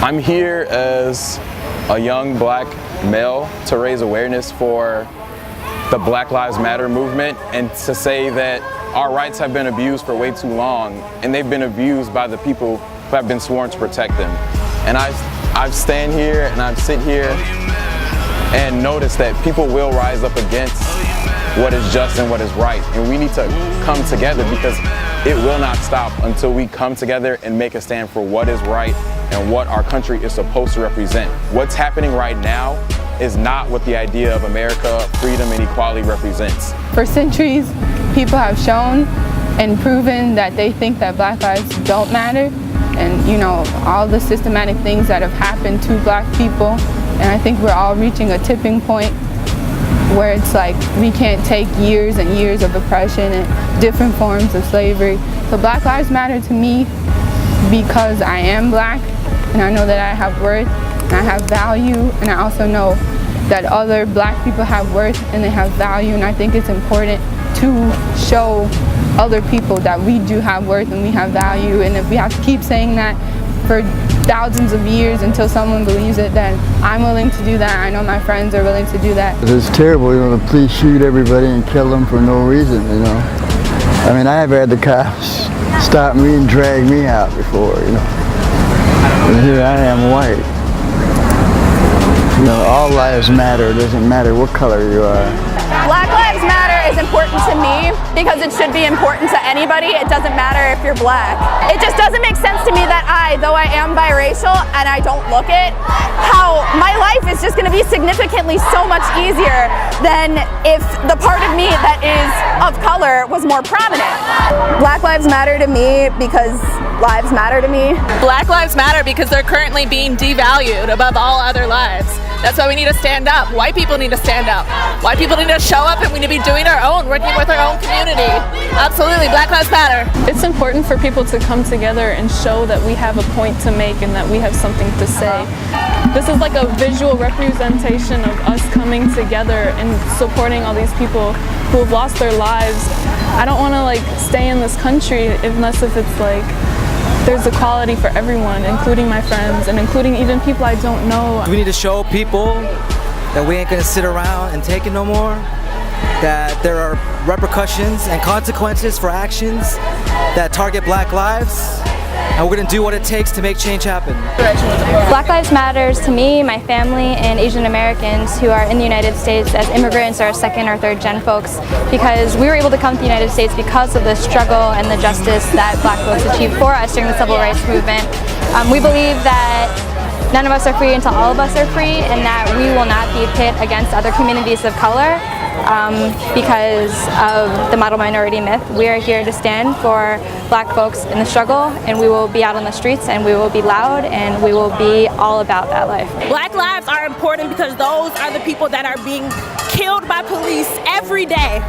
I'm here as a young black male to raise awareness for the Black Lives Matter movement and to say that our rights have been abused for way too long, and they've been abused by the people who have been sworn to protect them. And I stand here and I sit here and notice that people will rise up against what is just and what is right. And we need to come together because it will not stop until we come together and make a stand for what is right and what our country is supposed to represent. What's happening right now is not what the idea of America, freedom, and equality represents. For centuries, people have shown and proven that they think that black lives don't matter. And you know, all the systematic things that have happened to black people. And I think we're all reaching a tipping point where it's like we can't take years and years of oppression and different forms of slavery. So Black Lives Matter to me because I am black and I know that I have worth and I have value, and I also know that other black people have worth and they have value, and I think it's important to show other people that we do have worth and we have value. And if we have to keep saying that for thousands of years until someone believes it, then I'm willing to do that. I know my friends are willing to do that. It's terrible, you know, the police shoot everybody and kill them for no reason, you know. I mean, I've had the cops stop me and drag me out before, you know. And here I am white. You know, all lives matter. It doesn't matter what color you are. Black Lives Matter is important to me because it should be important to anybody. It doesn't matter if you're black. It just doesn't make sense to me that though I am biracial and I don't look it, how my life is just going to be significantly so much easier than if the part of me that is of color was more prominent. Black Lives Matter to me because lives matter to me. Black Lives Matter because they're currently being devalued above all other lives. That's why we need to stand up. White people need to stand up. White people need to show up, and we need to be doing our own, working with our own community. Absolutely, Black Lives Matter. It's important for people to come together and show that we have a point to make and that we have something to say. This is like a visual representation of us coming together and supporting all these people who have lost their lives. I don't want to like stay in this country unless if it's like there's equality for everyone, including my friends and including even people I don't know. We need to show people that we ain't gonna sit around and take it no more, that there are repercussions and consequences for actions that target black lives, and we're gonna do what it takes to make change happen. Black Lives Matters to me, my family, and Asian Americans who are in the United States as immigrants or second or third gen folks, because we were able to come to the United States because of the struggle and the justice that black folks achieved for us during the civil rights movement. We believe that none of us are free until all of us are free, and that we will not be pit against other communities of color because of the model minority myth. We are here to stand for black folks in the struggle, and we will be out on the streets, and we will be loud, and we will be all about that life. Black lives are important because those are the people that are being killed by police every day.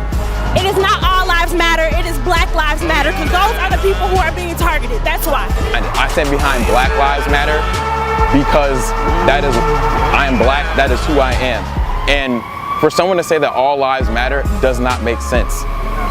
It is not all lives matter, it is Black Lives Matter, because those are the people who are being targeted. That's why. I stand behind Black Lives Matter because I am black, that is who I am. And for someone to say that all lives matter does not make sense.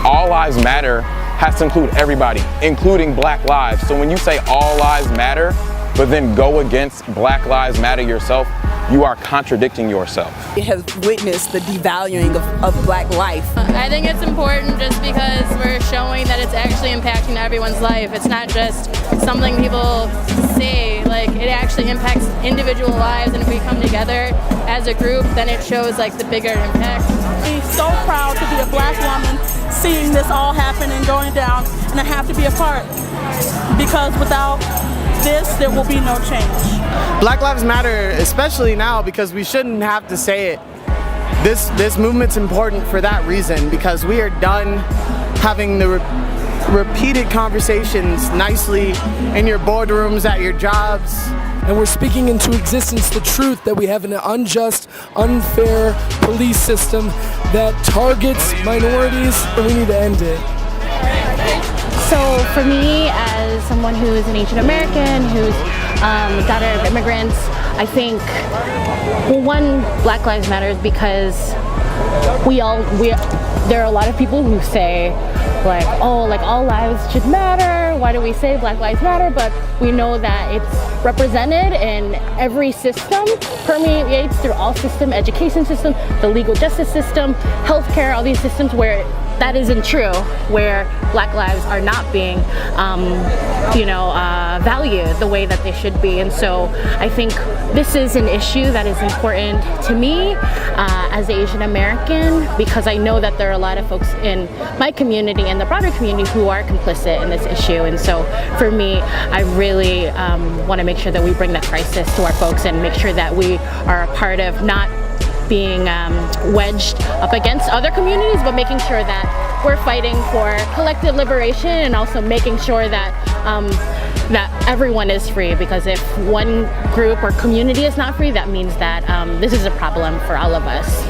All lives matter has to include everybody, including black lives. So when you say all lives matter, but then go against Black Lives Matter yourself, you are contradicting yourself. It has witnessed the devaluing of black life. I think it's important just because we're showing that it's actually impacting everyone's life. It's not just something people say, like it actually impacts individual lives, and if we come together as a group, then it shows like the bigger impact. I'm so proud to be a black woman seeing this all happen and going down, and I have to be a part because without this, there will be no change. Black Lives Matter, especially now, because we shouldn't have to say it. This movement's important for that reason, because we are done having the repeated conversations nicely in your boardrooms, at your jobs. And we're speaking into existence the truth that we have an unjust, unfair police system that targets minorities, and we need to end it. So for me, as someone who is an Asian American, who's daughter of immigrants, I think, well, one, Black Lives Matter because there are a lot of people who say, like, oh, like all lives should matter, why do we say Black Lives Matter, but we know that it's represented in every system, permeates through all systems, education system, the legal justice system, healthcare, all these systems where that isn't true, where Black lives are not being, valued the way that they should be. And so I think this is an issue that is important to me as an Asian American, because I know that there are a lot of folks in my community and the broader community who are complicit in this issue. And so for me, I really want to make sure that we bring that crisis to our folks and make sure that we are a part of not being wedged up against other communities, but making sure that we're fighting for collective liberation and also making sure that that everyone is free, because if one group or community is not free, that means that this is a problem for all of us.